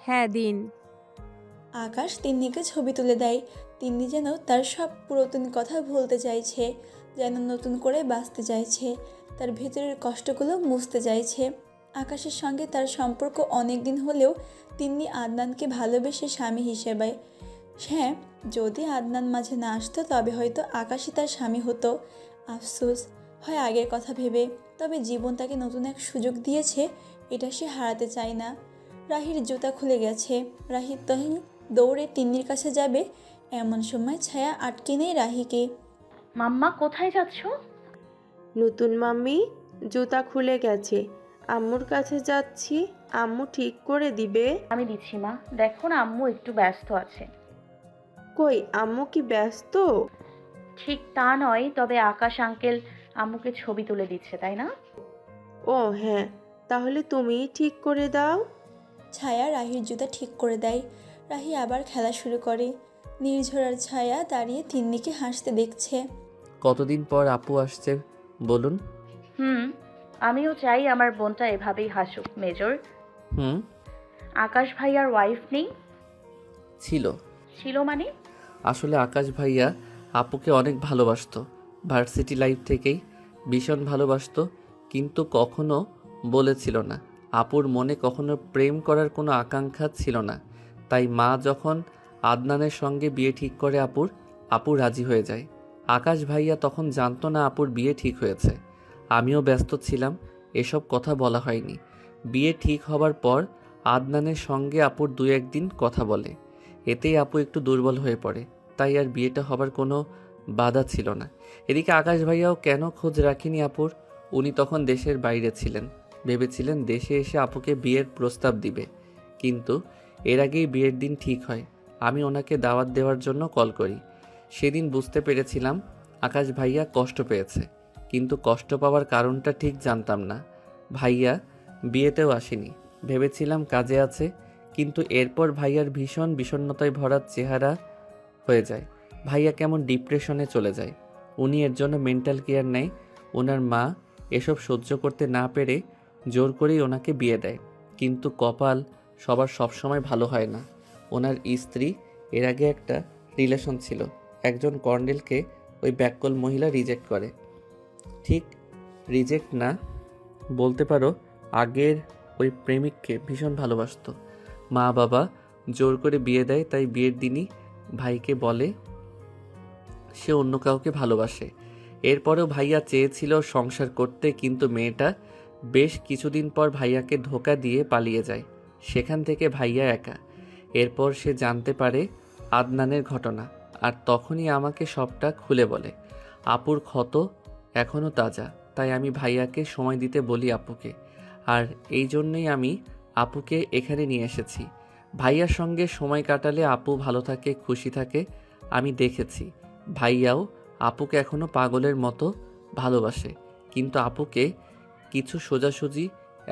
হ্যাঁ দিন। আকাশ তিন্নিকে ছবি তুলে দেয়। তিন্নি যেন তার সব পুরাতন কথা ভুলতে চাইছে, যেন নতুন করে বাঁচতে চাইছে, তার ভেতরের কষ্টগুলো মুছতে চাইছে। আকাশের সঙ্গে তার সম্পর্ক অনেক দিন হলেও তিন্নি আদনানকে ভালোবেসে স্বামী হিসেবে। হ্যাঁ, যদি আদনান মাঝে না আসতো তবে হয়তো আকাশই তার স্বামী হতো। আফসোস হয় আগের কথা ভেবে, তবে জীবন তাকে নতুন এক সুযোগ দিয়েছে, এটা সে হারাতে চায় না। রাহির জুতা খুলে গেছে। রাহির তখন দৌড়ে তিন্নির কাছে যাবে, এমন সময় ছায়া আটকে নেয় রাহিকে। মাম্মা কোথায় যাচ্ছ? নতুন মাম্মি, জুতা খুলে গেছে, আম্মুর কাছে যাচ্ছি, আম্মু ঠিক করে দিবে। আমি দিচ্ছি মা, দেখো না আম্মু একটু ব্যস্ত আছে। কই, আম্মু কি ব্যস্ত? ঠিক তা নয়, তবে আকাশ আঙ্কেল আম্মুকে ছবি তুলে দিচ্ছে, তাই না? ও হ্যাঁ, তাহলে তুমিই ঠিক করে দাও। ছায়া রাহির জুতা ঠিক করে দেয়। রাহি আবার খেলা শুরু করে। নির্ঝরার ছায়া দাঁড়িয়ে তিন্নিকে হাসতে দেখছে। কতদিন পর আপু আসছে বলুন? আমিও চাই আমার বোনটা এভাবেই হাসুক মেজর। হুম। আকাশ ভাইয়ার ওয়াইফ নেই? ছিল। মানে? আসলে আকাশ ভাইয়া আপুকে অনেক ভালোবাসতো, ভার্সিটি লাইফ থেকেই ভীষণ ভালোবাসতো, কিন্তু কখনো বলেছিল না। আপুর মনে কখনো প্রেম করার কোনো আকাঙ্ক্ষা ছিল না। তাই মা যখন আদনানের সঙ্গে বিয়ে ঠিক করে আপু রাজি হয়ে যায়। আকাশ ভাইয়া তখন জানতো না আপুর বিয়ে ঠিক হয়েছে। আমিও ব্যস্ত ছিলাম, এসব কথা বলা হয়নি। বিয়ে ঠিক হবার পর আদনানের সঙ্গে আপুর 2-1 দিন কথা বলে, এতেই আপু একটু দুর্বল হয়ে পড়ে। তাই আর বিয়েটা হবার কোনো বাধা ছিল না। এদিকে আকাশ ভাইয়াও কেন খোঁজ রাখেনি আপুর, উনি তখন দেশের বাইরে ছিলেন। ভেবেছিলেন দেশে এসে আপুকে বিয়ের প্রস্তাব দিবে, কিন্তু এর আগেই বিয়ের দিন ঠিক হয়। আমি ওনাকে দাওয়াত দেওয়ার জন্য কল করি। সেদিন বুঝতে পেরেছিলাম আকাশ ভাইয়া কষ্ট পেয়েছে, কিন্তু কষ্ট পাওয়ার কারণটা ঠিক জানতাম না। ভাইয়া বিয়েতেও আসেনি, ভেবেছিলাম কাজে আছে, কিন্তু এরপর ভাইয়ার ভীষণ বিষণ্ণতায় ভরা চেহারা হয়ে যায়। ভাইয়া কেমন ডিপ্রেশনে চলে যায়। উনি এর জন্য মেন্টাল কেয়ার নেয়। ওনার মা এসব সহ্য করতে না পেরে জোর করেই ওনাকে বিয়ে দেয়, কিন্তু কপাল সবার সবসময় ভালো হয় না। ওনার স্ত্রী এর আগে একটা রিলেশন ছিল, একজন কর্নেলকে ওই ব্যাককল মহিলা রিজেক্ট করে। ঠিক রিজেক্ট না, বলতে পারো আগের ওই প্রেমিককে ভীষণ ভালোবাসতো। মা বাবা জোর করে বিয়ে দেয়, তাই বিয়ের দিনই ভাইকে বলে সে অন্য কাউকে ভালোবাসে। এরপরেও ভাইয়া চেয়েছিল সংসার করতে, কিন্তু মেয়েটা বেশ কিছুদিন পর ভাইয়াকে ধোঁকা দিয়ে পালিয়ে যায়। সেখান থেকে ভাইয়া একা। এরপর সে জানতে পারে আদনানের ঘটনা, আর তখনই আমাকে সবটা খুলে বলে। আপুর ক্ষত এখনও তাজা, তাই আমি ভাইয়াকে সময় দিতে বলি আপুকে। আর এই জন্যই আমি আপুকে এখানে নিয়ে এসেছি। ভাইয়ার সঙ্গে সময় কাটালে আপু ভালো থাকে, খুশি থাকে। আমি দেখেছি ভাইয়াও আপুকে এখনো পাগলের মতো ভালোবাসে, কিন্তু আপুকে কিছু সোজাসুজি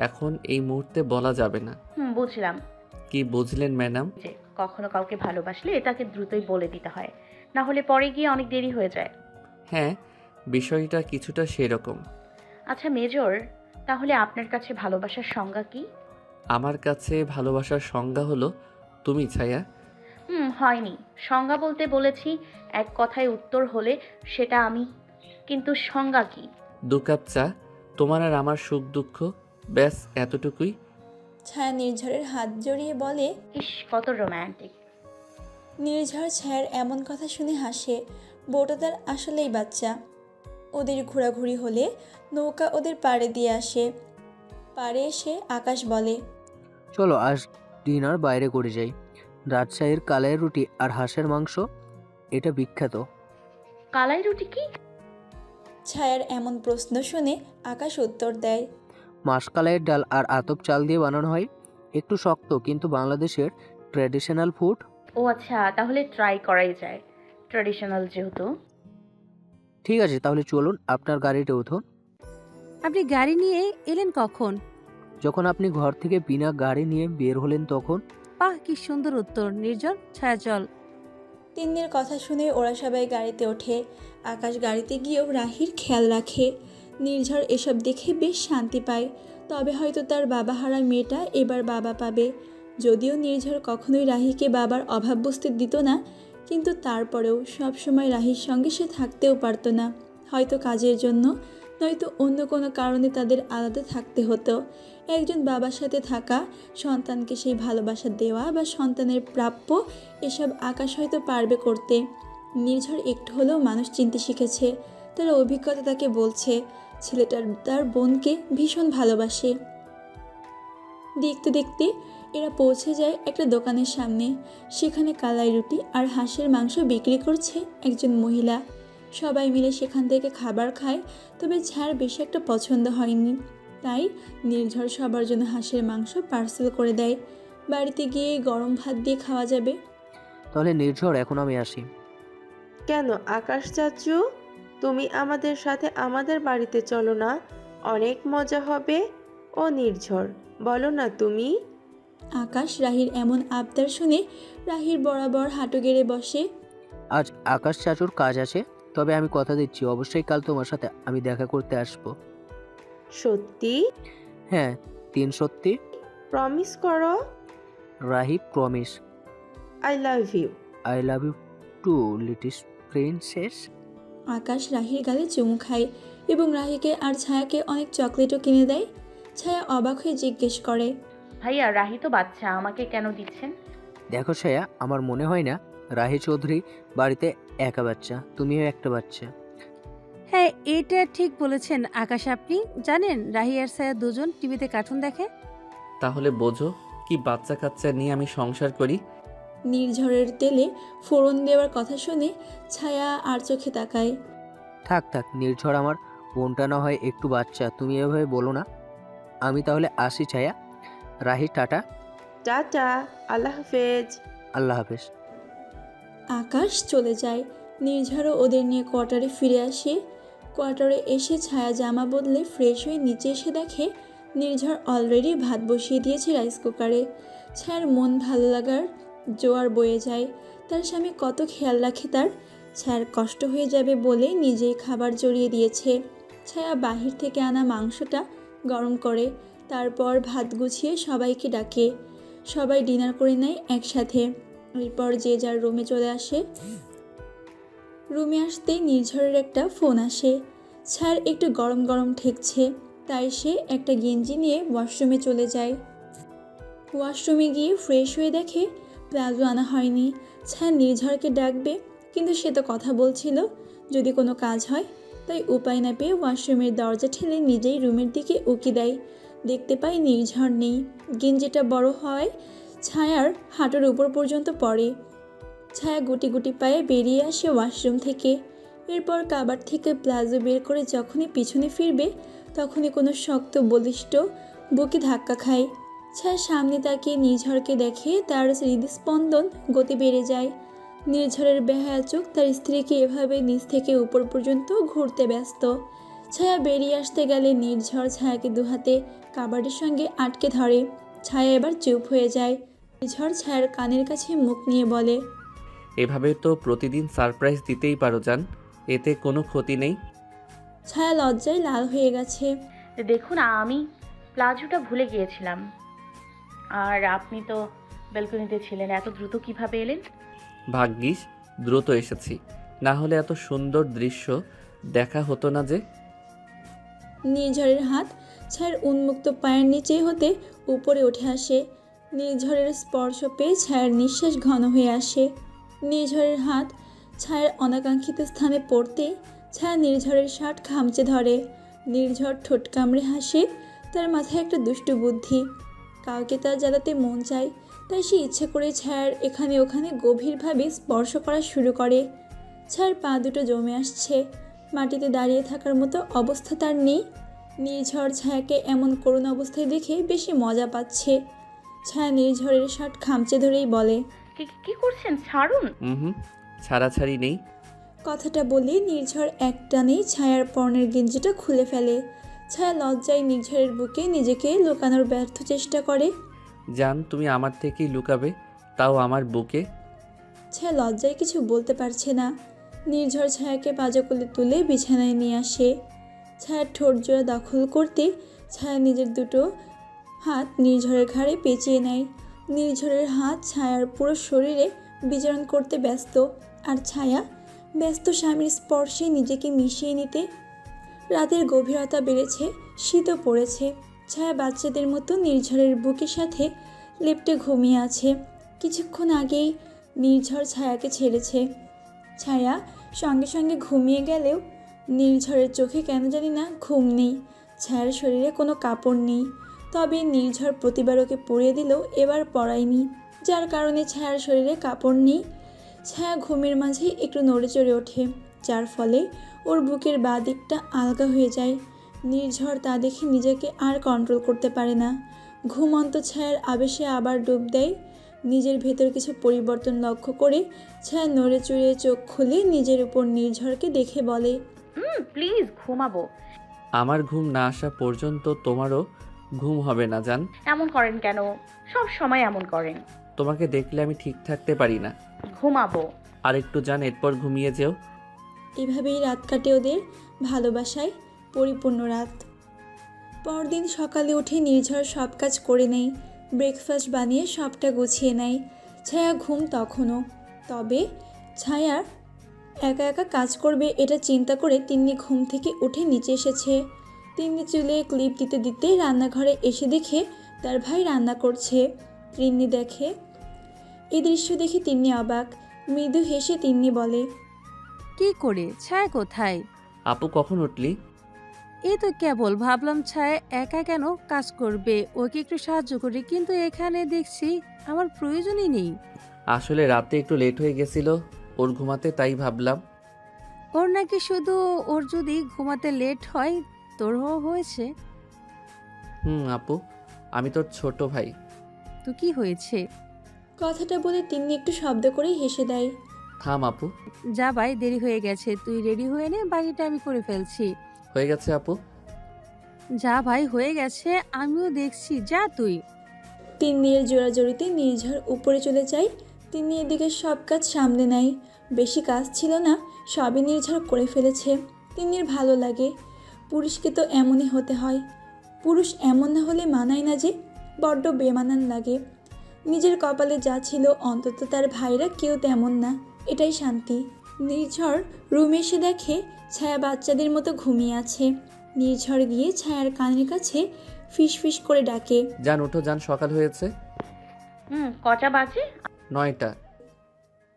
এখন এই মুহূর্তে বলা যাবে না। বুঝলাম। কি বুঝলেন ম্যাডাম? যে কখনো কাউকে ভালোবাসলে এটাকে দ্রুতই বলে দিতে হয়, না হলে পরে গিয়ে অনেক দেরি হয়ে যায়। হ্যাঁ, বিষয়টা কিছুটা সেরকম। আচ্ছা মেজর, তাহলে আপনার কাছে ভালোবাসার সংজ্ঞা কি? আমার কাছে ভালোবাসার সংজ্ঞা হলো তুমি, ছায়া। হয়নি, সংজ্ঞা বলতে বলেছি, এক কথায় উত্তর হলে সেটা আমি, কিন্তু সংজ্ঞা কি? 2 কাপ চা, তোমার আর আমার সুখ দুঃখ, ব্যাস এতটুকুই। ছায়া নির্ঝরের হাত জড়িয়ে বলে। ইস, কত রোম্যান্টিক। নির্ঝর ছায়ার এমন কথা শুনে হাসে। বউটা তার আসলেই বাচ্চা। ওদের ঘোরাঘুরি হলে নৌকা ওদের পাড়ে দিয়ে আসে। পাড়ে এসে আকাশ বলে, চলো আজ ডিনার বাইরে করে যাই। রাজশাহীর কালাই রুটি আর হাঁসের মাংস, এটা বিখ্যাত। কালাই রুটি কি? ছায়ার এমন প্রশ্ন শুনে আকাশ উত্তর দেয়, মাসকালাইয়ের ডাল আর আতপ চাল দিয়ে বানানো হয়, একটু শক্ত কিন্তু বাংলাদেশের ট্র্যাডিশনাল ফুড। ও আচ্ছা, তাহলে ট্রাই করাই যায়, ট্র্যাডিশনাল যেহেতু। ঠিক আছে, তাহলে চলুন, আপনার গাড়িতে উঠুন। আপনি গাড়ি নিয়ে এলেন কখন? যখন আপনি ঘর থেকে বিনা গাড়ি নিয়ে বের হলেন তখন। বাহ, কি সুন্দর উত্তর। নির্জন, ছায়া চল। তিন্নির কথা শুনে ওরা সবাই গাড়িতে ওঠে। আকাশ গাড়িতে গিয়েও রাহির খেয়াল রাখে। নির্ঝর এসব দেখে বেশ শান্তি পায়। তবে হয়তো তার বাবা হারা মেয়েটা এবার বাবা পাবে। যদিও নির্ঝর কখনোই রাহিকে বাবার অভাব বুঝতে দিত না, কিন্তু তারপরেও সবসময় রাহির সঙ্গে সে থাকতেও পারতো না। হয়তো কাজের জন্য, নয়তো অন্য কোনো কারণে তাদের আলাদা থাকতে হতো। একজন বাবার সাথে থাকা, সন্তানকে সেই ভালোবাসা দেওয়া বা সন্তানের প্রাপ্য, এসব আকাশ হয়তো পারবে করতে। নির্ঝর একটু হলেও মানুষ চিনতে শিখেছে। তার অভিজ্ঞতা তাকে বলছে ছেলেটার তার বোনকে ভীষণ ভালোবাসে। দেখতে দেখতে এরা পৌঁছে যায় একটা দোকানের সামনে। সেখানে কালাই রুটি আর হাঁসের মাংস বিক্রি করছে একজন মহিলা। সবাই মিলে সেখান থেকে খাবার খায়, তবে ছাড় বেশি একটা পছন্দ হয়নি। তাই নির্ঝর সবার জন্য হাঁসের মাংস পার্সেল করে দেয়। বাড়িতে গিয়ে গরম ভাত দিয়ে খাওয়া যাবে। তাহলে নির্ঝর, এখন আমি আসি। কেন আকাশ চাচু, তুমি আমাদের সাথে আমাদের বাড়িতে চলো না, অনেক মজা হবে। ও নির্ঝর, বলো না তুমি। আকাশ রাহির এমন আবদার শুনে রাহির বরাবর হাঁটু গেড়ে বসে। আজ আকাশ চাচুর কাজ আছে, তবে আমি কথা দিচ্ছি অবশ্যই কাল তোমার সাথে আমি দেখা করতে আসবো। সত্যি? হ্যাঁ, 3 সত্যি। প্রমিস করো। Rahi, promise. I love you. I love you too little princess. Akash রাহির গালে চুমু খায় এবং রাহিকে আর ছায়াকে অনেক চকলেটও কিনে দেয়। ছায়া অবাক হয়ে জিজ্ঞেস করে, ভাইয়া রাহি তো বাচ্চা, আমাকে কেন দিচ্ছেন? দেখো শ্রেয়া, আমার মনে হয় না রাহি চৌধুরী বাড়িতে একা বাচ্চা, তুমিও একটা বাচ্চা। হ্যাঁ, এটা ঠিক বলেছেন আকাশ। আপনি জানেন রাহি আর ছায়া দুজন টিভিতে কার্টুন দেখে। তাহলে বোঝো কি বাচ্চা কাচ্চা নিয়ে আমি সংসার করি। নির্ঝরের তেলে ফোড়ন দেওয়ার কথা শুনে ছায়া আর চোখে তাকায়। থাক থাক নির্ঝর, আমার বোনটা না হয় একটু বাচ্চা, তুমি এভাবে বলো না। আমি তাহলে আসি ছায়া। রাহি, টাটা। টাটা, আল্লাহ হাফেজ। আল্লাহ হাফেজ। আকাশ চলে যায়। নির্ঝরও ওদের নিয়ে কোয়ার্টারে ফিরে আসে। কোয়ার্টারে এসে ছায়া জামা বদলে ফ্রেশ হয়ে নিচে এসে দেখে নির্ঝর অলরেডি ভাত বসিয়ে দিয়েছে রাইস কুকারে। ছায়ার মন ভালো লাগার জোয়ার বয়ে যায়। তার স্বামী কত খেয়াল রাখে তার। ছায়ার কষ্ট হয়ে যাবে বলে নিজেই খাবার জড়িয়ে দিয়েছে। ছায়া বাহির থেকে আনা মাংসটা গরম করে, তারপর ভাত গুছিয়ে সবাইকে ডাকে। সবাই ডিনার করে নেয় একসাথে। এরপর যে যার রুমে চলে আসে। রুমে আসতেই নির্ঝরের একটা ফোন আসে। ছায়ার একটু গরম গরম ঠেকছে, তাই সে একটা গেঞ্জি নিয়ে ওয়াশরুমে চলে যায়। ওয়াশরুমে গিয়ে ফ্রেশ হয়ে দেখে প্লাজো আনা হয়নি। ছায়া নির্ঝরকে ডাকবে, কিন্তু সে তো কথা বলছিল যদি কোনো কাজ হয়। তাই উপায় না পেয়ে ওয়াশরুমের দরজা ঠেলে নিজেই রুমের দিকে উকি দেয়। দেখতে পায় নির্ঝর নেই। গেঞ্জিটা বড় হয় ছায়ার হাঁটুর উপর পর্যন্ত পড়ে। ছায়া গুটি গুটি পায়ে বেরিয়ে আসে ওয়াশরুম থেকে। এরপর কাবার থেকে প্লাজো বের করে যখনই পিছনে ফিরবে, তখনই কোনো শক্ত বলিষ্ঠ বুকে ধাক্কা খায়। ছায়া সামনে তাকিয়ে নির্ঝরকে দেখে তার হৃদস্পন্দন গতি বেড়ে যায়। নির্ঝরের বেহায়া চোখ তার স্ত্রীকে এভাবে নিচ থেকে উপর পর্যন্ত ঘুরতে ব্যস্ত। ছায়া বেরিয়ে আসতে গেলে নির্ঝর ছায়াকে দুহাতে কাবাডের সঙ্গে আটকে ধরে। ছায়া এবার চুপ হয়ে যায়। নির্ঝর ছায়ার কানের কাছে মুখ নিয়ে বলে, এভাবে তো প্রতিদিন সারপ্রাইজ দিতেই পারো জান, এতে কোনো ক্ষতি নেই। ছায়া লজ্জায় লাল হয়ে গেছে। দেখুন, আমি প্লাজোটা ভুলে গিয়েছিলাম। আর আপনি তো ব্যালকনিতে ছিলেন, এত দ্রুত কিভাবে এলেন? ভাগ্যিস দ্রুত এসেছি, না হলে এত সুন্দর দৃশ্য দেখা হতো না যে। নির্ঝরের হাত ছায়ার উন্মুক্ত পায়ের নিচে হতে উপরে উঠে আসে। নির্ঝরের স্পর্শ পেয়ে ছায়ার নিঃশ্বাস ঘন হয়ে আসে। নির্ঝরের হাত ছায়ার অনাকাঙ্ক্ষিত স্থানে পড়তে ছায়া নির্ঝরের শার্ট খামচে ধরে। নির্ঝর ঠোঁট কামড়ে হাসে। তার মাথায় একটা দুষ্টু বুদ্ধি, কাউকে তার জ্বালাতে মন চায়, তাই সে ইচ্ছে করে ছায়ার এখানে ওখানে গভীরভাবে স্পর্শ করা শুরু করে। ছায়ার পা দুটো জমে আসছে। মাটিতে দাঁড়িয়ে থাকার মতো অবস্থা তার নেই। নির্ঝর ছায়াকে এমন করুণ অবস্থায় দেখে বেশি মজা পাচ্ছে। ছায়া নির্ঝরের শার্ট খামচে ধরেই বলে, কি করছেন? ছাড়ুন। হুম, ছাড়াছাড়ি নেই। কথাটা বলে নির্ঝর একটানেই ছায়ার পরনের গেঞ্জিটা খুলে ফেলে। ছায়া লজ্জায় নির্ঝরের বুকে নিজেকে লুকানোর ব্যর্থ চেষ্টা করে। জান, তুমি আমার থেকেই লুকাবে, তাও আমার বুকে। ছায়া লজ্জায় কিছু বলতে পারছে না। নির্ঝর ছায়াকে পাজা কোলে তুলে বিছানায় নিয়ে আসে। ছায়ার ঠোঁট জোড়া দখল করতে ছায়া নিজের দুটো হাত নির্ঝরের ঘাড়ে পেঁচিয়ে নেয়। নির্ঝরের হাত ছায়ার পুরো শরীরে বিচরণ করতে ব্যস্ত, আর ছায়া ব্যস্ত স্বামীর স্পর্শে নিজেকে মিশিয়ে নিতে। রাতের গভীরতা বেড়েছে, শীতও পড়েছে। ছায়া বাচ্চাদের মতো নির্ঝরের বুকের সাথে লেপ্টে ঘুমিয়ে আছে। কিছুক্ষণ আগেই নির্ঝর ছায়াকে ছেড়েছে। ছায়া সঙ্গে সঙ্গে ঘুমিয়ে গেলেও নির্ঝরের চোখে কেন জানি না ঘুম নেই। ছায়ার শরীরে কোনো কাপড় নেই, তবে নির্ঝর প্রতিবার ওকে পরিয়ে দিলেও এবার পরায়নি, যার কারণে ছায়ার শরীরে কাপড় নেই। ছায়া ঘুমের মাঝে একটু নড়ে চড়ে ওঠে, যার ফলে ওর বুকের বাঁ দিকটা আলগা হয়ে যায়। নির্ঝর তা দেখে নিজেকে আর কন্ট্রোল করতে পারে না। ঘুমন্ত ছায়ার আবেশে আবার ডুব দেয়। নিজের ভেতর কিছু পরিবর্তন লক্ষ্য করে ছায়া নড়ে চড়ে চোখ খুলে নিজের উপর নির্ঝরকে দেখে বলে, প্লিজ ঘুমাবো। আমার ঘুম না আসা পর্যন্ত তোমারও ঘুম হবে না জান। এমন করেন কেন? সব সময় এমন করেন। তোমাকে দেখলে আমি ঠিক থাকতে পারি না। ঘুমাবো। আর একটু জান, এরপর ঘুমিয়ে যেও। এভাবেই রাত কাটে ওদের, ভালোবাসায় পরিপূর্ণ রাত। পরদিন সকালে উঠে নির্ঝর সব কাজ করে নেয়, ব্রেকফাস্ট বানিয়ে সবটা গুছিয়ে নেয়। ছায়া ঘুম তখনও, তবে ছায়ার একা একা কাজ করবে এটা চিন্তা করে তিন্নি ঘুম থেকে উঠে নিচে এসেছে। তিন্নি চুলে ক্লিপ দিতে দিতে রান্নাঘরে এসে দেখে তার ভাই রান্না করছে। তিন্নি দেখে, এই দৃশ্য দেখে তিন্নি অবাক। মৃদু হেসে তিন্নি বলে, কি করে? ছায়া কোথায়? আপু কখন উঠলি? এই তো কেবল ভাবলাম ছায়া একা কেন কাজ করবে, ওকে একটু সাহায্য করি, কিন্তু এখানে দেখছি আমার প্রয়োজনই নেই। আসলে রাতে একটু লেট হয়ে গেছিল ওর ঘুমাতে, তাই ভাবলাম। ওর নাকি শুধু ওর যদি ঘুমাতে লেট হয় তোরও হয়েছে? আপু, আমি তোর ছোট ভাই। তো কি হয়েছে? কথাটা বলে তিন্নি একটু শব্দ করে হেসে দেয়। থাম আপু। যা ভাই, দেরি হয়ে গেছে, তুই রেডি হয়ে নে, বাকিটা আমি করে ফেলছি। হয়ে গেছে আপু। যা ভাই, হয়ে গেছে, আমিও দেখছি, যা তুই। তিন্নির জোড়াজড়িতে নির্ঝর উপরে চলে যায়। তিন্নি এদিকে সব কাজ সামলে নেয়। বেশি কাজ ছিল না, সবই নির্ঝর করে ফেলেছে। তিন্নির ভালো লাগে। পুরুষকে তো এমনই হতে হয়। পুরুষ এমন না হলে মানায় না যে, বড্ড বেমানান লাগে। নিজের কপালে যা ছিল, অন্তত তার ভাইরা কেউ তেমন না, এটাই শান্তি। নির্ঝর রুমে এসে দেখে ছায়া বাচ্চাদের মতো ঘুমিয়ে আছে। নির্ঝর গিয়ে ছায়ার কানের কাছে ফিস ফিস করে ডাকে, জান ওঠো জান, সকাল হয়েছে। কটা বাজে? 9টা।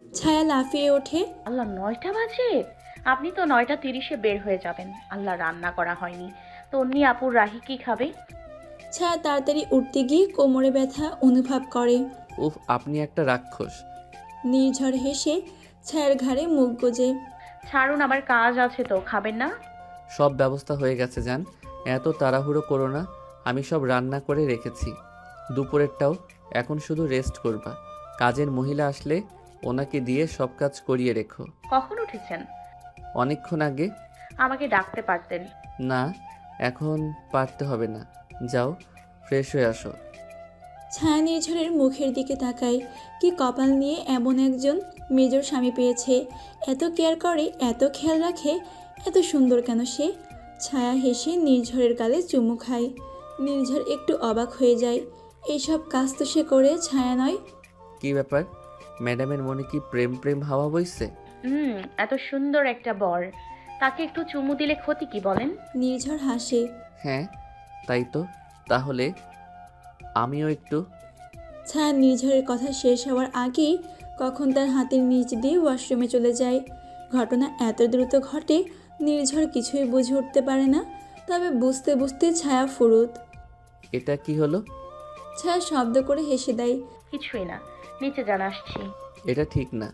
ছায়া লাফিয়ে ওঠে। আল্লাহ, 9টা বাজে? আপনি তো 9টা 30-এ বের হয়ে যাবেন। আল্লাহ, রান্না করা হয়নি। তন্নি আপুর রাহি কি খাবে? ছায়া তাড়াতাড়ি উঠতে গিয়ে কোমরে ব্যথা অনুভব করে। উফ, আপনি একটা রাক্ষস। নির্ঝর হেসে ছায়ার ঘাড়ে মুখ গোজে। ছাড়ুন, আবার কাজ আছে তো, খাবেন না? সব ব্যবস্থা হয়ে গেছে জান, এত তাড়াহুড়ো করো না। আমি সব রান্না করে রেখেছি, দুপুরেরটাও। এখন শুধু রেস্ট করবা। কাজের মহিলা আসলে ওনাকে দিয়ে সব কাজ করিয়ে রেখো। কখন উঠেছেন? অনেকক্ষণ আগে। আমাকে ডাকতে পারতেন। না, এখন পারতে হবে না, যাও ফ্রেশ হয়ে আসো। ছায়া নির্ঝরের মুখের দিকে তাকায়। কি কপাল নিয়ে এমন একজন মেজর স্বামী পেয়েছে। এত কেয়ার করে, এত খেয়াল রাখে, এত সুন্দর কেন সে? ছায়া হেসে নির্ঝরের গালে চুমু খায়। নির্ঝর একটু অবাক হয়ে যায়। এইসব কাজ তো সে করে, ছায়া নয়। কি ব্যাপার, ম্যাডামের মনে কি প্রেম প্রেম হাওয়া বইছে? এত সুন্দর একটা বর, তাকে একটু চুমু দিলে ক্ষতি কি বলেন? নির্ঝর হাসে। হ্যাঁ তাই তো, তাহলে আমিও একটু। ছায়া নির্ঝরের কথা শেষ হওয়ার আগেই কখন তার হাতের নিচ দিয়ে ওয়াশরুমে চলে যায়। ঘটনা এত দ্রুত ঘটে, নির্ঝর কিছুই বুঝে উঠতে পারে না। তবে বুঝতে বুঝতে ছায়া ফুরুত। এটা কি হলো? ছায়া শব্দ করে হেসে দেয়। কিছুই না, নিচে যান, আসছি। এটা ঠিক না,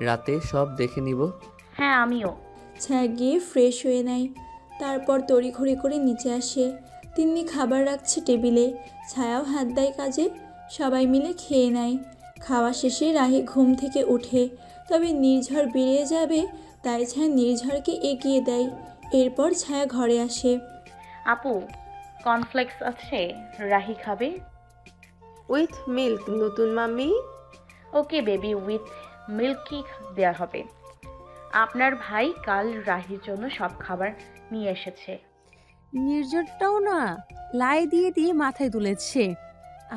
রাতে সব দেখে নিব। হ্যাঁ, আমিও। ছায়া গিয়ে ফ্রেশ হয়ে নেয়, তারপর তড়িঘড়ি করে নিচে আসে। তিন্নি খাবার রাখছে টেবিলে, ছায়াও হাত দেয় কাজে। সবাই মিলে খেয়ে নেয়। খাওয়া শেষে রাহি ঘুম থেকে ওঠে, তবে নির্ঝর বেরিয়ে যাবে তাই ছায়া নির্ঝরকে এগিয়ে দেয়। এরপর ছায়া ঘরে আসে। আপু, কর্নফ্লেক্স আছে, রাহি খাবে। উইথ মিল্ক নতুন মাম্মি। ওকে বেবি, উইথ মিল্কই দেওয়া হবে। আপনার ভাই কাল রাহির জন্য সব খাবার নিয়ে এসেছে। নির্ঝরটাও না লাই দিয়ে দিয়ে মাথায় তুলেছে।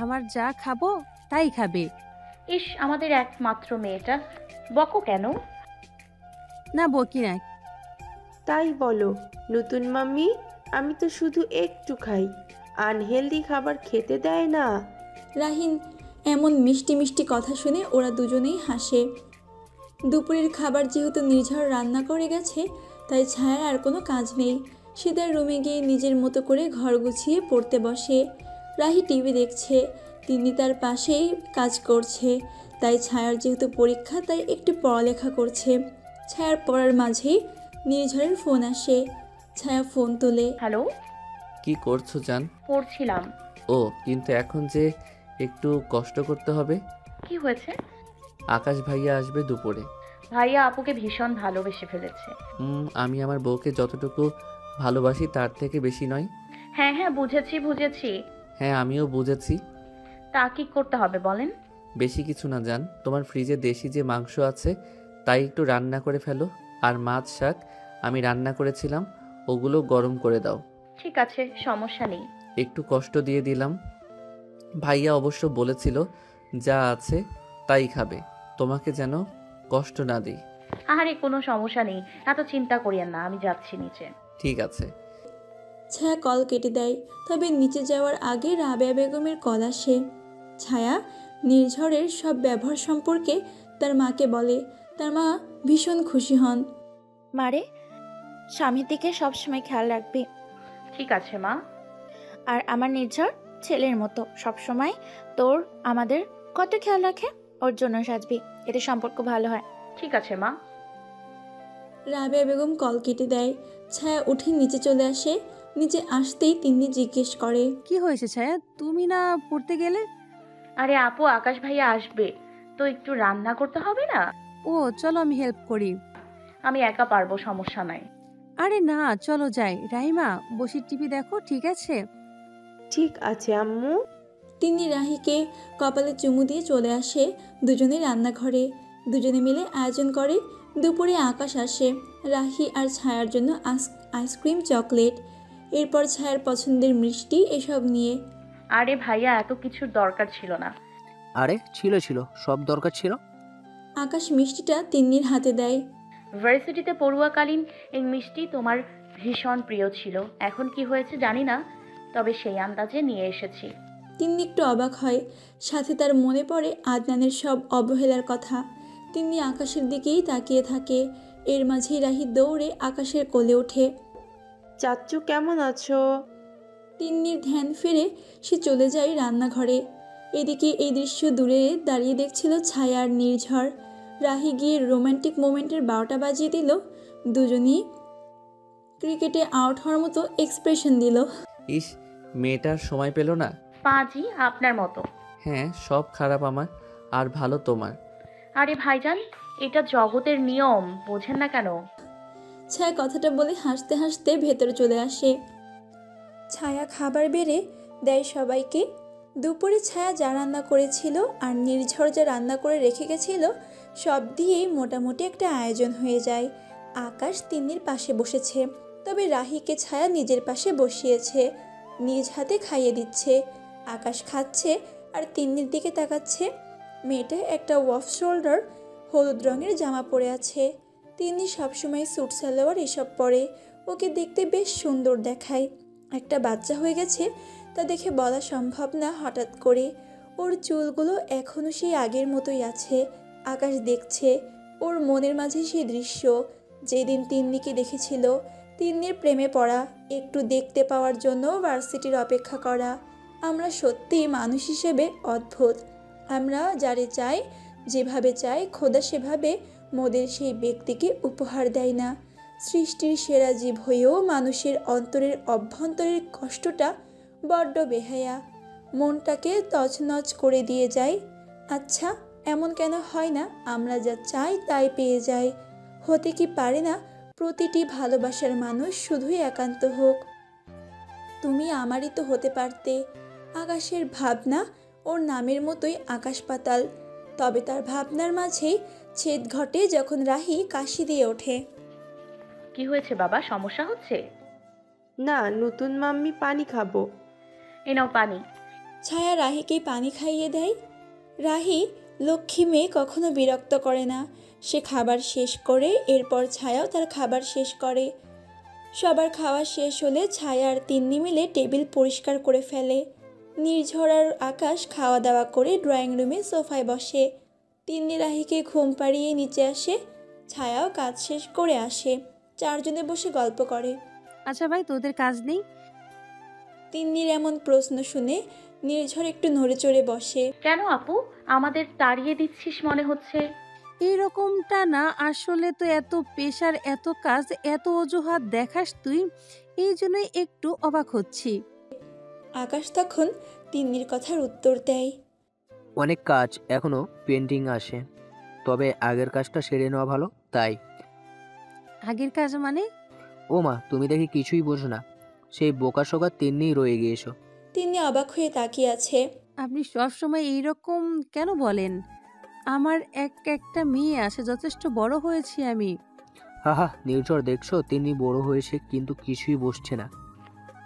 আমার যা খাবো তাই খাবে। ইস, আমাদের একমাত্র মেয়েটা, বকো কেন? না বকি না। তাই বলো নতুন মাম্মি, আমি তো শুধু একটু খাই, আনহেলদি খাবার খেতে দেয় না। রাহিন এমন মিষ্টি মিষ্টি কথা শুনে ওরা দুজনেই হাসে। দুপুরের খাবার যেহেতু নির্ঝর রান্না করে গেছে, তাই ছায়ার আর কোনো কাজ নেই। সে তার রুমে গিয়ে নিজের মতো করে ঘর গুছিয়ে পড়তে বসে। রাহি টিভি দেখছে, তিনি তার পাশেই কাজ করছে। তাই ছায়ার যেহেতু পরীক্ষা, তাই একটু পড়ালেখা করছে। ছায়ার পড়ার মাঝেই নির্ঝরের ফোন আসে। ছায়া ফোন তোলে। হ্যালো। কি করছো জান? পড়ছিলাম। ও, কিন্তু এখন যে একটু কষ্ট করতে হবে। কি হয়েছে? আকাশ ভাইয়া আসবে দুপুরে। ভাইয়া আপুকে ভীষণ ভালোবেসে ফেলেছে। আমি আমার বউকে যতটুকু ভালোবাসি তার থেকে বেশি নয়। হ্যাঁ হ্যাঁ, বুঝেছি বুঝেছি। হ্যাঁ, আমিও বুঝেছি। তা কি করতে হবে বলেন? বেশি কিছু না জান, তোমার ফ্রিজে দেশি যে মাংস আছে তাই একটু রান্না করে ফেলো। আর মাছ শাক আমি রান্না করেছিলাম, ওগুলো গরম করে দাও। ঠিক আছে, সমস্যা নেই। একটু কষ্ট দিয়ে দিলাম। ভাইয়া অবশ্য বলেছিল যা আছে তাই খাবে, তোমাকে যেন কষ্ট না দিই। আরে কোনো সমস্যা নেই, এত চিন্তা করিয়েন না, আমি যাচ্ছি নিচে। ঠিক আছে। ছায়া কল কেটে দেয়। তবে নিচে যাওয়ার আগে রাবেয়া বেগমের কল আসে। ছায়া নির্ঝরের সব ব্যবহার সম্পর্কে তার মাকে বলে। তার মা ভীষণ খুশি হন। মারে, স্বামীর দিকে সবসময় খেয়াল রাখবি। ঠিক আছে মা। আর আমার নির্ঝর ছেলের মতো সবসময় তোর আমাদের কত খেয়াল রাখে, ওর জন্য সাজবি, এতে সম্পর্ক ভালো হয়। ঠিক আছে মা। রাবেয়া বেগম কল কেটে দেয়। ছায়া উঠে নিচে চলে আসে। নিচে আসতেই তিনি জিজ্ঞেস করে, কি হয়েছে ছায়া, তুমি না পড়তে গেলে? আরে আপু, আকাশ ভাইয়া আসবে তো একটু রান্না করতে হবে না? ও চলো আমি হেল্প করি। আমি একা পারবো, সমস্যা নাই। আরে না, চলো যাই। রাহিমা বসে টিভি দেখো, ঠিক আছে? ঠিক আছে আম্মু। তিনি রাহিকে কপালে চুমু দিয়ে চলে আসে। দুজনে রান্নাঘরে দুজনে মিলে আয়োজন করে। দুপুরে আকাশ আসে রাহি আর ছায়ার জন্য আইসক্রিম, চকলেট, এরপর ছায়ার পছন্দের মিষ্টি, এসব নিয়ে। আরে ভাইয়া, এত কিছুর দরকার ছিল না। আরে ছিল ছিল, সব দরকার ছিল। আকাশ মিষ্টিটা তিন্নির হাতে দেয়। ভার্সিটিতে পড়ুয়াকালীন এই মিষ্টি তোমার ভীষণ প্রিয় ছিল। এখন কি হয়েছে জানি না, তবে সেই আন্দাজে নিয়ে এসেছি। তিন্নি একটু অবাক হয়। সাথে তার মনে পড়ে আদনানের সব অবহেলার কথা। তিন্নি আকাশের দিকেই তাকিয়ে থাকে। এর মাঝেই রাহি দৌড়ে আকাশের কোলে ওঠে। চাচ্চু কেমন আছো? তিন্নির ধ্যান ফিরে সে চলে যায় রান্নাঘরে। এদিকে এই দৃশ্য দূরে দাঁড়িয়ে দেখছিল ছায়া আর নির্ঝর। রাহি গিয়ে রোমান্টিক মোমেন্টের 12টা বাজিয়ে দিল। দুজনই ক্রিকেটে আউট হওয়ার মতো এক্সপ্রেশন দিল। ইস, মেয়েটার সময় পেল না। পাজি আপনার মতো। হ্যাঁ, সব খারাপ আমার আর ভালো তোমার। আরে ভাইজান, এটা জগতের নিয়ম, বোঝেন না কেন? ছায়া কথাটা বলে হাসতে হাসতে ভেতরে চলে আসে। ছায়া খাবার বেড়ে দেয় সবাইকে। দুপুরে ছায়া যা রান্না করেছিল আর নির্ঝর যা রান্না করে রেখে গেছিল, সব দিয়েই মোটামুটি একটা আয়োজন হয়ে যায়। আকাশ তিন্নির পাশে বসেছে, তবে রাহিকে ছায়া নিজের পাশে বসিয়েছে। নিজ হাতে খাইয়ে দিচ্ছে। আকাশ খাচ্ছে আর তিন্নির দিকে তাকাচ্ছে। মেয়েটা একটা ওয়াফ শোল্ডার হলুদ রঙের জামা পরে আছে। তিন্নি সবসময় স্যুট সালোয়ার এসব পরে। ওকে দেখতে বেশ সুন্দর দেখায়। একটা বাচ্চা হয়ে গেছে তা দেখে বলা সম্ভব না হঠাৎ করে। ওর চুলগুলো এখনও সেই আগের মতোই আছে। আকাশ দেখছে ওর মনের মাঝে সেই দৃশ্য, যেদিন তিন্নিকে দেখেছিল। তিন্নির প্রেমে পড়া, একটু দেখতে পাওয়ার জন্য ভার্সিটির অপেক্ষা করা। আমরা সত্যিই মানুষ হিসেবে অদ্ভুত। আমরা যারে চাই, যেভাবে চাই, খোদা সেভাবে মোদের সেই ব্যক্তিকে উপহার দেয় না। সৃষ্টির সেরা জীব হয়েও মানুষের অন্তরের অভ্যন্তরের কষ্টটা বড্ড বেহায়া, মনটাকে তছনছ করে দিয়ে যায়। আচ্ছা, এমন কেন হয় না আমরা যা চাই তাই পেয়ে যাই? হতে কি পারে না প্রতিটি ভালোবাসার মানুষ শুধুই একান্ত হোক? তুমি আমারই তো হতে পারতে। আকাশের ভাবনা ওর নামের মতোই আকাশ পাতাল। তবে তার ভাবনার মাঝেই ছেদ ঘটে যখন রাহি কাশি দিয়ে ওঠে। কি হয়েছে বাবা, সমস্যা হচ্ছে? না, নতুন মাম্মি পানি খাবো। এ নাও পানি। ছায়া রাহিকে পানি খাইয়ে দেয়। রাহি লক্ষ্মী মেয়ে কখনো বিরক্ত করে না। সে খাবার শেষ করে এরপর ছায়াও তার খাবার শেষ করে। সবার খাওয়া শেষ হলে ছায়া আর তিন্নি মিলে টেবিল পরিষ্কার করে ফেলে। নির্ঝর আর আকাশ খাওয়া দাওয়া করে ড্রয়িং রুমে সোফায় বসে। তিন্নি রাহিকে ঘুম পাড়িয়ে নিচে আসে। ছায়াও কাজ শেষ করে আসে। চারজনে বসে গল্প করে। আচ্ছা ভাই, তোদের কাজ নেই? তিন্নির এমন প্রশ্ন শুনে নির্ঝর একটু নড়ে চড়ে বসে। কেন আপু, আমাদের তাড়িয়ে দিচ্ছিস মনে হচ্ছে? এইরকমটা না, আসলে তো এত প্রেশার, এত কাজ, এত অজুহাত দেখাস তুই, এই জন্যই একটু অবাক হচ্ছি। আকাশ তখন তিন্নির কথার উত্তর দেয়। অনেক কাজ এখনো পেন্ডিং আসে, তবে আগের কাজটা সেরে নেওয়া ভালো তাই। আগের কাজ মানে? ও মা, তুমি দেখি কিছুই বোঝো না, সেই বোকাশোকা তিন্নিই রয়ে গিয়েছো। তিন্নি অবাক হয়ে তাকিয়ে আছে। আপনি সবসময় এইরকম কেন বলেন? আমার একটা মেয়ে আছে, যথেষ্ট বড় হয়েছি আমি। হাহা নির্ঝর, দেখছো তিন্নি বড় হয়েছে কিন্তু কিছুই বসছে না।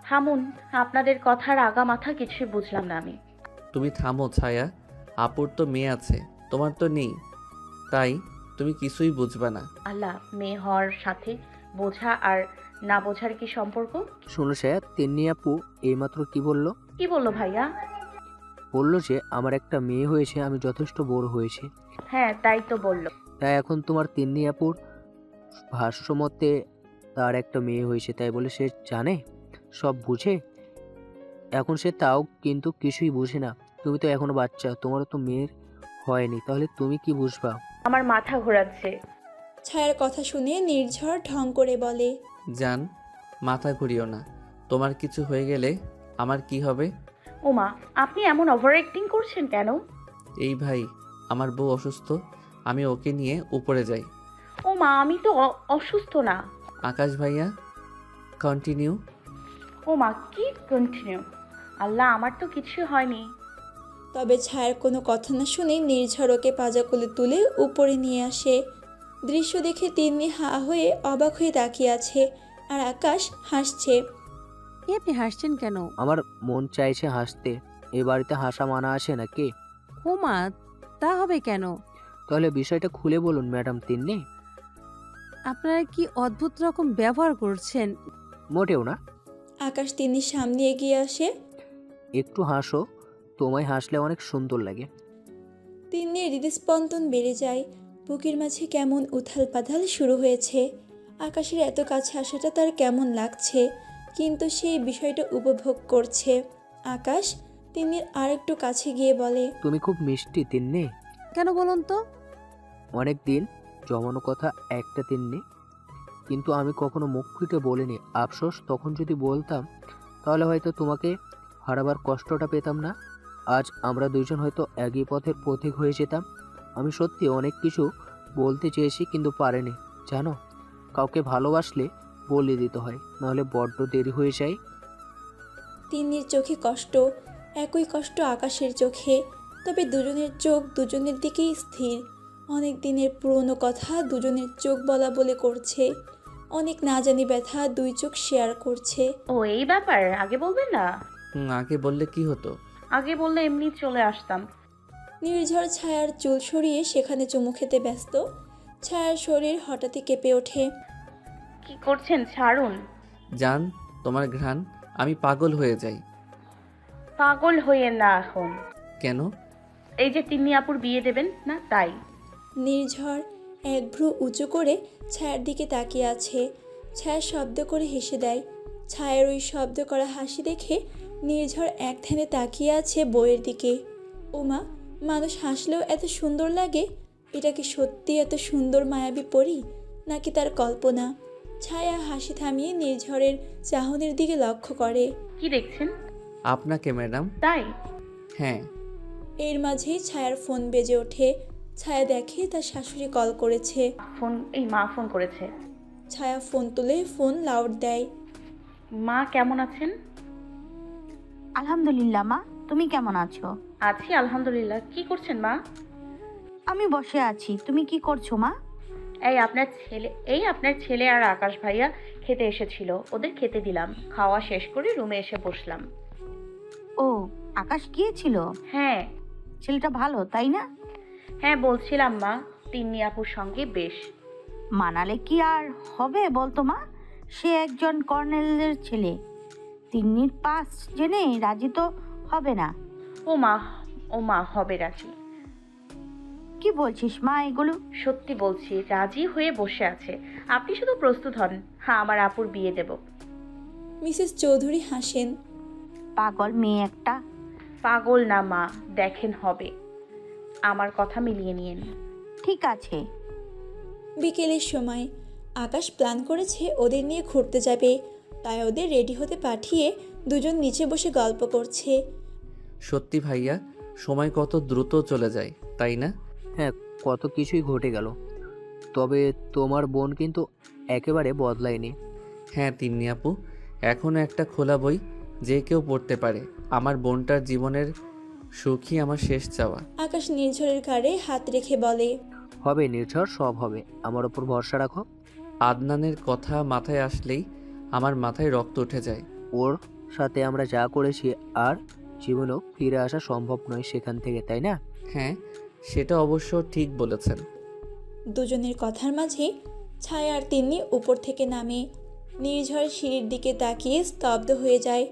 থামুন, আপনাদের কথার আগা মাথা কিছুই বুঝলাম না আমি। তুমি থামো ছায়া, আপুর তো মেয়ে আছে, তোমার তো নেই, তাই তুমি কিছুই বুঝবে না। আল্লাহ, মেয়ে হওয়ার সাথে বোঝা আর না বোঝার কি সম্পর্ক? শোনো সায়া, তিন্নি আপু এইমাত্র কি বললো? কি বললো ভাইয়া? বললো যে আমার একটা মেয়ে হয়েছে, আমি যথেষ্ট বড় হয়েছি। হ্যাঁ, তাই তো বললো। তাই এখন তোমার তিন্নি আপুর ভাষ্যমতে তার একটা মেয়ে হয়েছে, তাই বলে সে জানে, সব বুঝে? এখন সে তাও কিন্তু কিছুই বুঝে না। তুমি তো এখনো বাচ্চা, তোমারও তো মেয়ের হয়নি, তাহলে তুমি কি বুঝবা? আমার মাথা ঘোরাচ্ছে। ছায়ার কথা শুনে নির্ঝর ঢং করে বলে। জান, মাথা ঘুরিও না, তোমার কিছু হয়ে গেলে আমার কি হবে? ওমা, আপনি এমন ওভার অ্যাক্টিং করছেন কেন? এই ভাই, আমার বউ অসুস্থ, আমি ওকে নিয়ে উপরে যাই। ওমা, আমি তো অসুস্থ না। আকাশ ভাইয়া, কন্টিনিউ। ওমা, কি কন্টিনিউ? আল্লাহ, আমার তো কিছু হয়নি। তবে ছায়ার কোনো কথা না শুনে নির্ঝর ওকে পাজা কোলে তুলে উপরে নিয়ে আসে। দৃশ্য দেখে তিন্নি হা হয়ে অবাক হয়ে তাকিয়ে আছে, আর আকাশ হাসছে। আপনি হাসছেন কেন? আমার মন চাইছে হাসতে, এ বাড়িতে হাসা মানা আছে নাকি? ওমা, তা হবে কেন? তাহলে বিষয়টা খুলে বলুন ম্যাডাম তিন্নি। আপনারা কি অদ্ভুত রকম ব্যবহার করছেন। মোটেও না। আকাশ তিন্নির সামনে এগিয়ে আসে। একটু হাসো, তোমায় হাসলে অনেক সুন্দর লাগে। তিন্নির হৃদস্পন্দন বেড়ে যায়। বুকের মাঝে কেমন উথাল পাথাল শুরু হয়েছে। আকাশের এত কাছে আসাটা তার কেমন লাগছে, কিন্তু সেই বিষয়টা উপভোগ করছে। আকাশ তিন্নির আর একটু কাছে গিয়ে বলে। তুমি খুব মিষ্টি তিন্নি। কেন বলুন তো? অনেক দিন জমানো কথা একটা তিন্নি, কিন্তু আমি কখনো মুখ ফুটে বলিনি। আফসোস, তখন যদি বলতাম তাহলে হয়তো তোমাকে হারাবার কষ্টটা পেতাম না। আজ আমরা দুইজন হয়তো একই পথের পথিক হয়ে যেতাম। আমি সত্যি অনেক কিছু বলতে চেয়েছি কিন্তু পারিনি। জানো, কাউকে ভালোবাসলে বলে দিতে হয়, নাহলে বড্ড দেরি হয়ে যায়। তিন্নির চোখে কষ্ট, একই কষ্ট আকাশের চোখে। তবে দুজনের চোখ দুজনের দিকেই স্থির। অনেক দিনের পুরনো কথা দুজনের চোখ বলা বলে করছে। অনেক না জানি ব্যথা দুই চোখ শেয়ার করছে। ও, এই ব্যাপার, আগে বলবেন না? আগে বললে কি হতো? আগে বললে এমনি চলে আসতাম। নির্ঝর ছায়ার চুল সরিয়ে সেখানে চুমু খেতে ব্যস্ত। ছায়ার শরীর হঠাৎই কেঁপে ওঠে। কি করছেন? ছাড়ুন। জান, তোমার ঘ্রাণ, আমি পাগল হয়ে যাই। পাগল হয়ে না এখন। কেন? এই যে তিন্নি আপুর বিয়ে দেবেন না, তাই। নির্ঝর এক ভ্রু উঁচু করে ছায়ার দিকে তাকিয়ে আছে। ছায়া শব্দ করে হেসে দেয়। ছায়ার ওই শব্দ করা হাসি দেখে নির্ঝর এক ধ্যানে তাকিয়ে আছে বইয়ের দিকে। ওমা, মানুষ হাসলেও এত সুন্দর লাগে? এটা কি সত্যি এত সুন্দর মায়াবী পরী, নাকি তার কল্পনা? ছায়া হাসি থামিয়ে নির্ঝরের চাহনির দিকে লক্ষ্য করে। কি দেখছেন? আপনাকে ম্যাডাম। তাই? হ্যাঁ। এর মাঝেই ছায়ার ফোন বেজে ওঠে। ছায়া দেখে তার শাশুড়ি কল করেছে। মা ফোন করেছে। ছায়া ফোন তুলে ফোন লাউড দেয়। মা কেমন আছেন? আলহামদুলিল্লাহ মা, তুমি কেমন আছো? আছি আলহামদুলিল্লাহ। কি করছেন মা? আমি বসে আছি, তুমি কি করছো মা? আপনার ছেলে আর আকাশ ভাইয়া খেতে এসেছিল, ওদের খেতে দিলাম। খাওয়া শেষ করে রুমে এসে বসলাম। ও, আকাশ গিয়েছিল? হ্যাঁ। ছেলেটা ভালো তাই না? হ্যাঁ বলছিলাম মা, তিন্নি আপুর সঙ্গে বেশ। মানালে কি আর হবে বলতো মা? সে একজন কর্নেলের ছেলে। তিন্নির পাস জেনে রাজি তো হবে না। ও মা, ও মা হবে রাজি। কি বলছিস মা এগুলো? সত্যি বলছি, রাজি হয়ে বসে আছে। আপনি শুধু প্রস্তুত হন, হ্যাঁ আমার আপুর বিয়ে দেব। মিসেস চৌধুরী হাসেন। পাগল মেয়ে একটা। পাগল না মা, দেখেন হবে। আমার কথা মিলিয়ে নিয়েন। ঠিক আছে। বিকেলের সময় আকাশ প্ল্যান করেছে ওদের নিয়ে ঘুরতে যাবে, তাই ওদের রেডি হতে পাঠিয়ে দুজন নিচে বসে গল্প করছে। সত্যি ভাইয়া, সময় কত দ্রুত চলে যায় তাই না? হ্যাঁ, কত কিছুই ঘটে গেল। তবে তোমার বোন কিন্তু একেবারে বদলায়নি। হ্যাঁ তিন্নি আপু, এখনও একটা খোলা বই যে কেউ পড়তে পারে। আমার বোনটার জীবনের সুখই আমার শেষ চাওয়া। আকাশ নির্ঝরের ঘাড়ে হাত রেখে বলে, হবে নির্ঝর, সব হবে, আমার ওপর ভরসা রাখো। আদনানের কথা মাথায় আসলেই আমার মাথায় রক্ত উঠে যায়। ওর সাথে আমরা যা করেছি আর জীবনেও ফিরে আসা সম্ভব নয় সেখান থেকে, তাই না? হ্যাঁ, সেটা অবশ্য ঠিক বলেছেন। দুজনের কথার মাঝে ছায়া আর তিন্নি উপর থেকে নামে। নির্ঝর সিঁড়ির দিকে তাকিয়ে স্তব্ধ হয়ে যায়।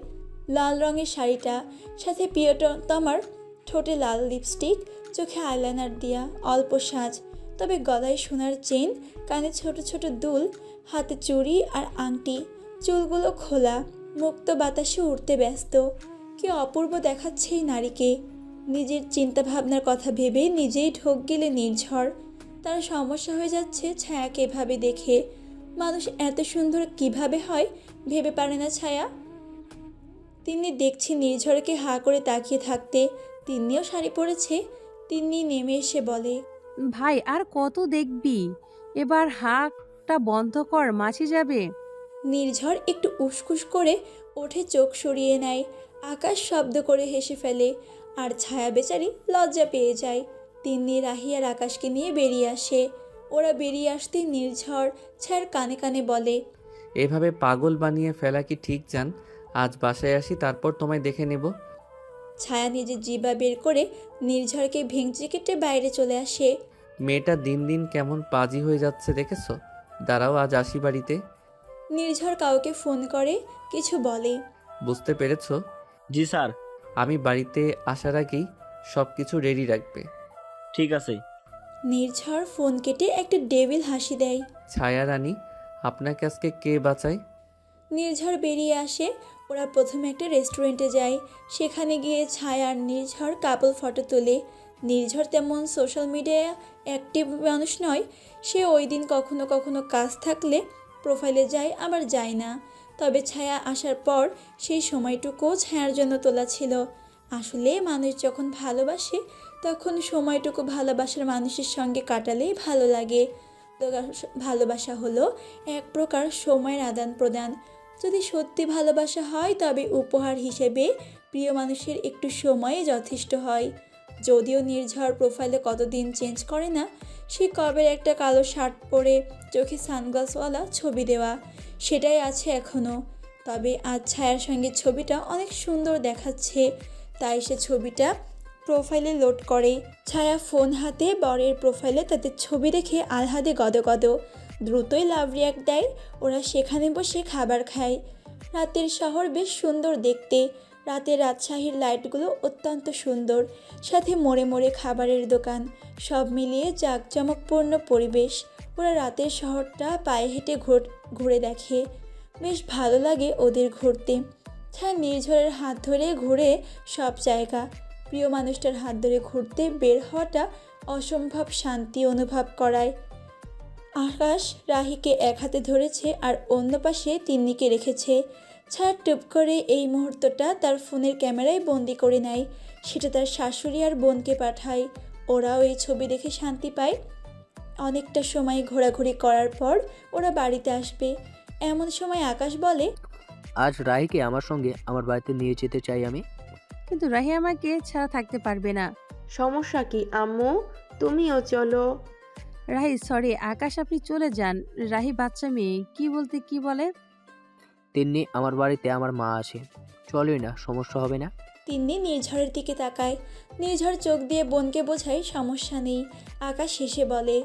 লাল রঙের শাড়িটা, সাথে প্রিয়তমার ঠোঁটে লাল লিপস্টিক, চোখে আইলাইনার দিয়া, অল্প সাজ, তবে গলায় সোনার চেন, কানে ছোট ছোট দুল, হাতে চুড়ি আর আংটি, চুলগুলো খোলা, মুক্ত বাতাসে উঠতে ব্যস্ত। কি অপূর্ব দেখাচ্ছে এই নারীকে। নিজের চিন্তা ভাবনার কথা ভেবে নিজেই ঢোক গেলে নির্ঝর। তার সমস্যা হয়ে যাচ্ছে ছায়াকে এভাবে দেখে। মানুষ এত সুন্দর কিভাবে হয় ভেবে পারে না ছায়া। তিন্নি দেখছি নির্ঝরকে হাঁ করে তাকিয়ে থাকতে। তিন্নিও শাড়ি পরেছে। তিন্নি নেমে এসে বলে, ভাই আর কত দেখবি? এবার হাঁকটা বন্ধ কর, মাছি যাবে। নির্ঝর একটু উসকুস করে ওঠে, চোখ সরিয়ে নেয়। আকাশ শব্দ করে হেসে ফেলে, আর ছায়া বেচারি লজ্জা পেয়ে যায়। তিন্নি রাহি আর আকাশকে নিয়ে বেরিয়ে আসে। ওরা বেরিয়ে আসতেই নির্ঝর ছায়ার কানে কানে বলে, এভাবে পাগল বানিয়ে ফেলা কি ঠিক চান? আজ বাসায় আসি, তারপর তোমায় দেখে নেব। ছায়া নিজের জিবা বের করে নির্ঝরকে ভেঙচি কেটে বাইরে চলে আসে। মেয়েটা দিন দিন কেমন পাজি হয়ে যাচ্ছে দেখেছো? দাঁড়াও, আজ আসি বাড়িতে। নির্ঝর কাউকে ফোন করে কিছু বলে। বুঝতে পেরেছো? জি স্যার। আমি বাড়িতে আসার আগেই সব কিছু রেডি রাখবে। ঠিক আছে। নির্ঝর ফোন কেটে একটা ডেভিল হাসি দেয়। ছায়া রানী, আপনাকে আজকে কে বাঁচায়? নির্ঝর বেরিয়ে আসে। ওরা প্রথমে একটা রেস্টুরেন্টে যায়। সেখানে গিয়ে ছায়া আর নির্ঝর কাপল ফটো তোলে। নির্ঝর তেমন সোশ্যাল মিডিয়ায় অ্যাক্টিভ মানুষ নয়। সে ওই দিন কখনো কখনো কাজ থাকলে প্রোফাইলে যায়, আবার যায় না। তবে ছায়া আসার পর সেই সময়টুকুও ছায়ার জন্য তোলা ছিল। আসলে মানুষ যখন ভালোবাসে তখন সময়টুকু ভালোবাসার মানুষের সঙ্গে কাটালেই ভালো লাগে। তো ভালোবাসা হলো এক প্রকার সময়ের আদান প্রদান। যদি সত্যি ভালোবাসা হয় তবে উপহার হিসেবে প্রিয় মানুষের একটু সময়ে যথেষ্ট হয়। যদিও নির্ঝর প্রোফাইলে কতদিন চেঞ্জ করে না, সে কবের একটা কালো শার্ট পরে চোখে সানগ্লাসওয়ালা ছবি দেওয়া, সেটাই আছে এখনও। তবে আজ ছায়ার সঙ্গে ছবিটা অনেক সুন্দর দেখাচ্ছে, তাই সে ছবিটা প্রোফাইলে লোড করে। ছায়া ফোন হাতে বরের প্রোফাইলে তাদের ছবি দেখে আহ্লাদে গদগদ। দ্রুতই লাভ রিয়াক্ট দেয়। ওরা সেখানে বসে খাবার খায়। রাতের শহর বেশ সুন্দর দেখতে। রাতের রাজশাহীর লাইটগুলো অত্যন্ত সুন্দর, সাথে মোড়ে মোড়ে খাবারের দোকান, সব মিলিয়ে জাঁকজমকপূর্ণ পরিবেশ। ওরা রাতের শহরটা পায়ে হেঁটে ঘুরে দেখে। বেশ ভালো লাগে ওদের ঘুরতে। ছায়া নির্ঝরের হাত ধরে ঘুরে সব জায়গা। প্রিয় মানুষটার হাত ধরে ঘুরতে বের হওয়াটা অসম্ভব শান্তি অনুভব করায়। আকাশ রাহিকে এক হাতে ধরেছে আর অন্য পাশে তিন্নিকে রেখেছে। ছাড় টুপ করে এই মুহূর্তটা তার ফোনের ক্যামেরায় বন্দি করে নেয়। সেটা তার শাশুড়ি আর বোনকে পাঠায়। ওরাও এই ছবি দেখে শান্তি পায়। অনেকটা সময় ঘোরাঘুরি করার পর ওরা বাড়িতে আসবে। এমন সময় আকাশ বলে, আজ রাহিকে আমার সঙ্গে আমার বাড়িতে নিয়ে যেতে চাই আমি। কিন্তু রাহি আমাকে ছাড়া থাকতে পারবে না। সমস্যা কি আম্মু? তুমিও চলো। রাহি সরি, আকাশ আপনি চলে যান। রাহি বাচ্চা মেয়ে, কি বলতে কি বলে। তিন্নি, আমার বাড়িতে আমার মা আছে, চলোই না, সমস্যা হবে না? তিন্নি নির্ঝরের দিকে তাকায়। নির্ঝর চোখ দিয়ে বোনকে বোঝায় সমস্যা নেই। আকাশ হেসে বলে,